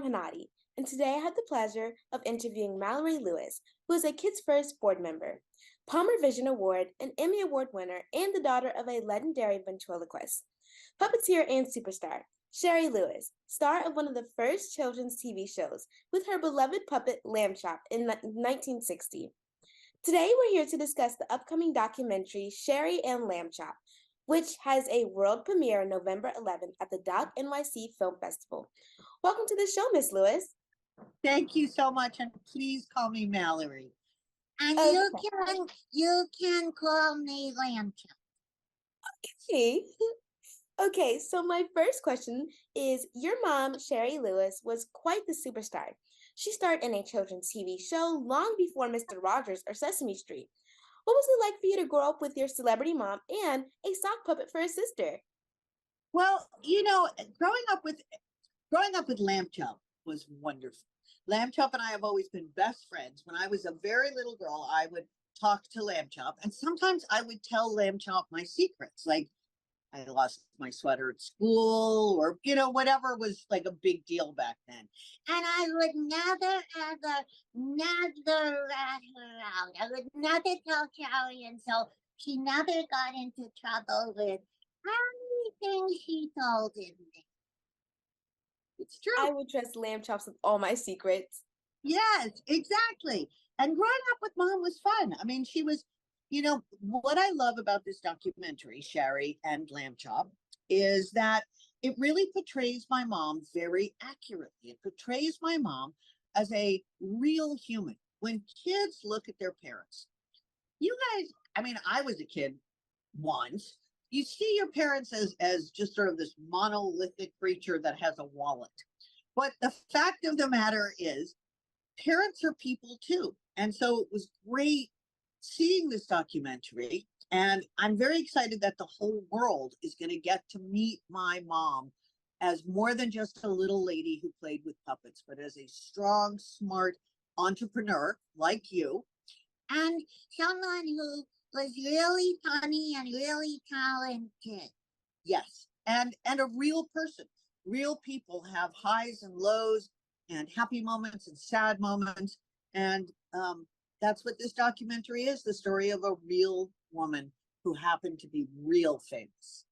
Hanadie, and today I have the pleasure of interviewing Mallory Lewis, who is a Kids First board member, PalmerVision Award, an Emmy Award-winner, and the daughter of a legendary ventriloquist, puppeteer, and superstar. Shari Lewis, star of one of the first children's TV shows, with her beloved puppet Lamb Chop in 1960. Today we're here to discuss the upcoming documentary Shari and Lamb Chop, which has a world premiere November 11th at the Doc NYC Film Festival. Welcome to the show, Miss Lewis. Thank you so much, and please call me Mallory. And Okay. you can call me Lamb Chop. Okay. Okay, so my first question is, your mom, Shari Lewis, was quite the superstar. She starred in a children's TV show long before Mr. Rogers or Sesame Street. What was it like for you to grow up with your celebrity mom and a sock puppet for a sister? Well, you know, growing up with Lamb Chop was wonderful. Lamb Chop and I have always been best friends. When I was a very little girl, I would talk to Lamb Chop, and sometimes I would tell Lamb Chop my secrets, like I lost my sweater at school, or whatever was like a big deal back then. And I would never, ever, never rat her out. I would never tell Shari, and so she never got into trouble with anything she told me. It's true. I would trust Lamb Chops with all my secrets. Yes, exactly. And growing up with mom was fun. I mean, she was, what I love about this documentary, Shari and Lamb Chop, is that it really portrays my mom very accurately. It portrays my mom as a real human. When kids look at their parents, you guys, I mean, I was a kid once. You see your parents as just sort of this monolithic creature that has a wallet. But the fact of the matter is, parents are people too. And so it was great seeing this documentary. And I'm very excited that the whole world is going to get to meet my mom as more than just a little lady who played with puppets, but as a strong, smart entrepreneur like you. And someone who was really funny and really talented. Yes, and a real person. Real people have highs and lows and happy moments and sad moments. And that's what this documentary is, the story of a real woman who happened to be real famous.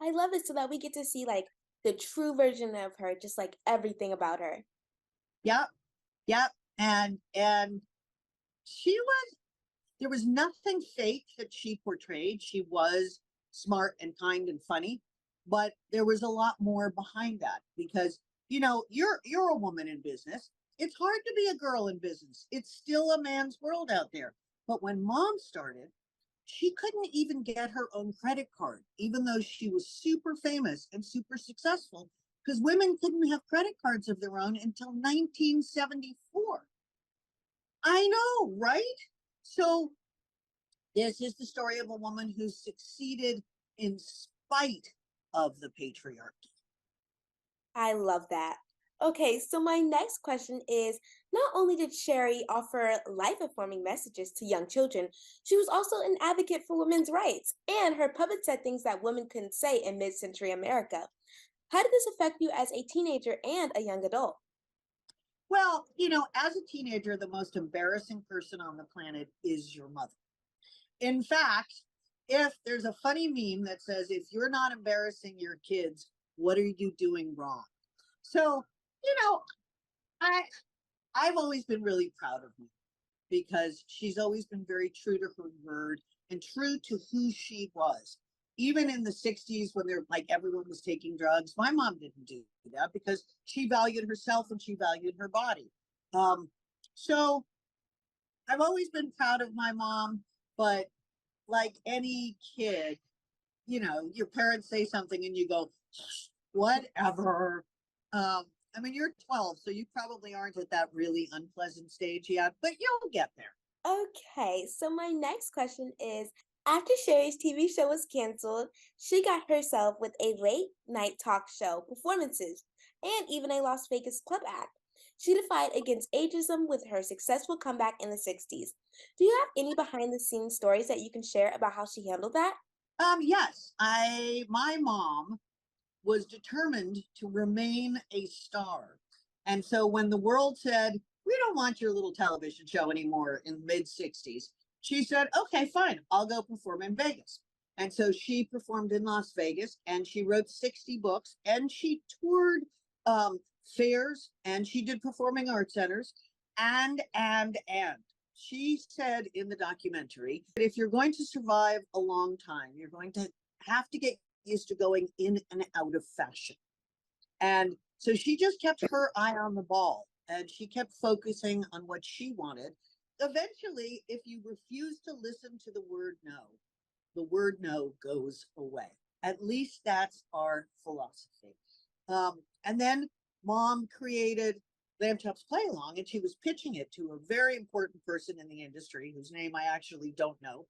I love it so that we get to see like the true version of her, just like everything about her. Yep. And there was nothing fake that she portrayed. She was smart and kind and funny, but there was a lot more behind that because, you're a woman in business. It's hard to be a girl in business. It's still a man's world out there. But when mom started, she couldn't even get her own credit card, even though she was super famous and super successful, because women couldn't have credit cards of their own until 1974. I know, right? So this is the story of a woman who succeeded in spite of the patriarchy. I love that. Okay, so my next question is, not only did Shari offer life-affirming messages to young children, she was also an advocate for women's rights, and her puppet said things that women couldn't say in mid-century America. How did this affect you as a teenager and a young adult? Well, as a teenager, the most embarrassing person on the planet is your mother. In fact, if there's a funny meme that says, if you're not embarrassing your kids, what are you doing wrong? So, I've always been really proud of me because she's always been very true to her word and true to who she was. Even in the 60s when everyone was taking drugs, my mom didn't do that because she valued herself and she valued her body. So I've always been proud of my mom, but like any kid, your parents say something and you go, whatever. I mean, you're 12, so you probably aren't at that really unpleasant stage yet, but you'll get there. Okay, so my next question is, after Shari's TV show was canceled, she got herself with a late night talk show, performances, and even a Las Vegas club act. She defied against ageism with her successful comeback in the 60s. Do you have any behind the scenes stories that you can share about how she handled that? Yes, my mom was determined to remain a star. And so when the world said, we don't want your little television show anymore in the mid-60s, she said, okay, fine, I'll go perform in Vegas. And so she performed in Las Vegas, and she wrote 60 books, and she toured fairs, and she did performing arts centers, and she said in the documentary that if you're going to survive a long time, you're going to have to get used to going in and out of fashion. And so she just kept her eye on the ball, and she kept focusing on what she wanted. Eventually, if you refuse to listen to the word no goes away. At least that's our philosophy. And then Mom created Lamb Chop's Play Along, and she was pitching it to a very important person in the industry whose name I actually don't know.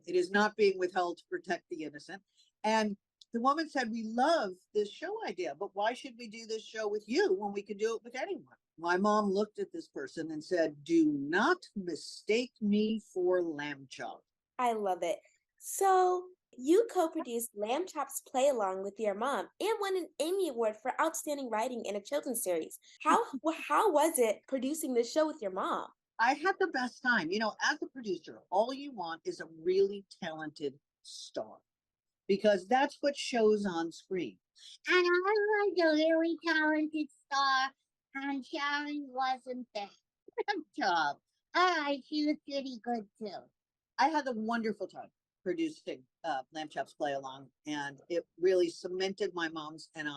It is not being withheld to protect the innocent. And the woman said, we love this show idea, but why should we do this show with you when we could do it with anyone? My mom looked at this person and said, do not mistake me for Lamb Chop. I love it. So you co-produced Lamb Chop's Play Along with your mom and won an Emmy Award for outstanding writing in a children's series. How was it producing this show with your mom? I had the best time. You know, as a producer, all you want is a really talented star, because that's what shows on screen. And I was a really talented star, and Shari wasn't there. Job. All right, she was pretty good too. I had a wonderful time producing Lamb Chop's Play Along, and it really cemented my mom's and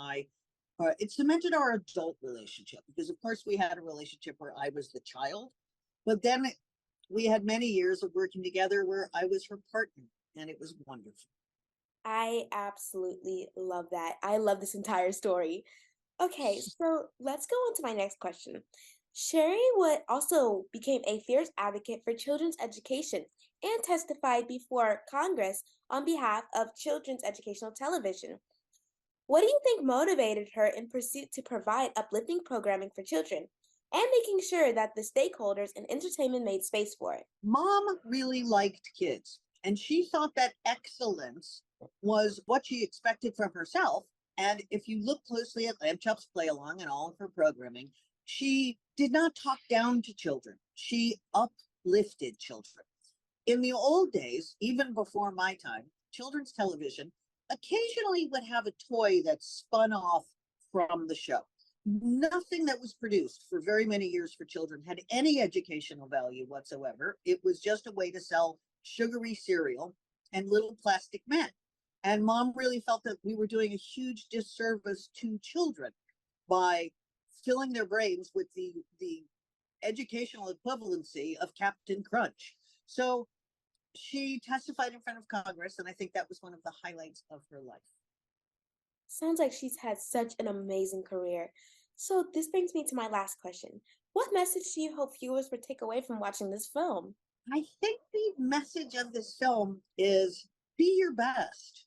it cemented our adult relationship, because of course we had a relationship where I was the child, but then we had many years of working together where I was her partner, and it was wonderful. I absolutely love that. I love this entire story. Okay, so let's go on to my next question. Shari Wood also became a fierce advocate for children's education and testified before Congress on behalf of children's educational television. What do you think motivated her in pursuit to provide uplifting programming for children and making sure that the stakeholders in entertainment made space for it? Mom really liked kids, and she thought that excellence was what she expected from herself. And if you look closely at Lamb Chop's Play Along and all of her programming, she did not talk down to children. She uplifted children. In the old days, even before my time, children's television occasionally would have a toy that spun off from the show. Nothing that was produced for very many years for children had any educational value whatsoever. It was just a way to sell sugary cereal and little plastic men. And Mom really felt that we were doing a huge disservice to children by filling their brains with the educational equivalency of Captain Crunch. So she testified in front of Congress, and I think that was one of the highlights of her life. Sounds like she's had such an amazing career. So this brings me to my last question. What message do you hope viewers would take away from watching this film? I think the message of this film is be your best.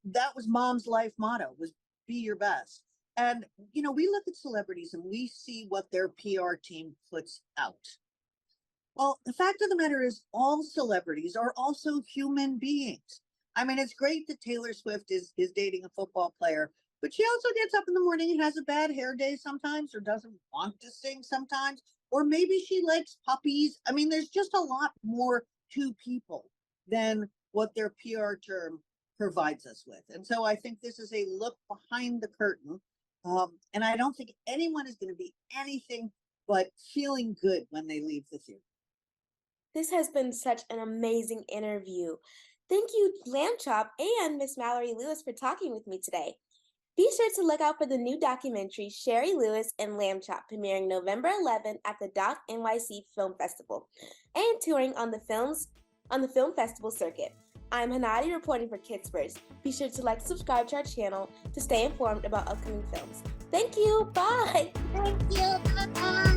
That was Mom's life motto, was be your best. And, you know, we look at celebrities and we see what their PR team puts out. Well, the fact of the matter is all celebrities are also human beings. I mean, it's great that Taylor Swift is dating a football player, but she also gets up in the morning and has a bad hair day sometimes, or doesn't want to sing sometimes, or maybe she likes puppies. I mean, there's just a lot more to people than what their PR term provides us with. And so I think this is a look behind the curtain. And I don't think anyone is going to be anything but feeling good when they leave the theater. This has been such an amazing interview. Thank you, Lamb Chop and Miss Mallory Lewis, for talking with me today. Be sure to look out for the new documentary, Shari Lewis and Lamb Chop, premiering November 11th at the Doc NYC Film Festival and touring on the film festival circuit. I'm Hanadie reporting for Kids First. Be sure to like and subscribe to our channel to stay informed about upcoming films. Thank you. Bye. Thank you. Bye-bye.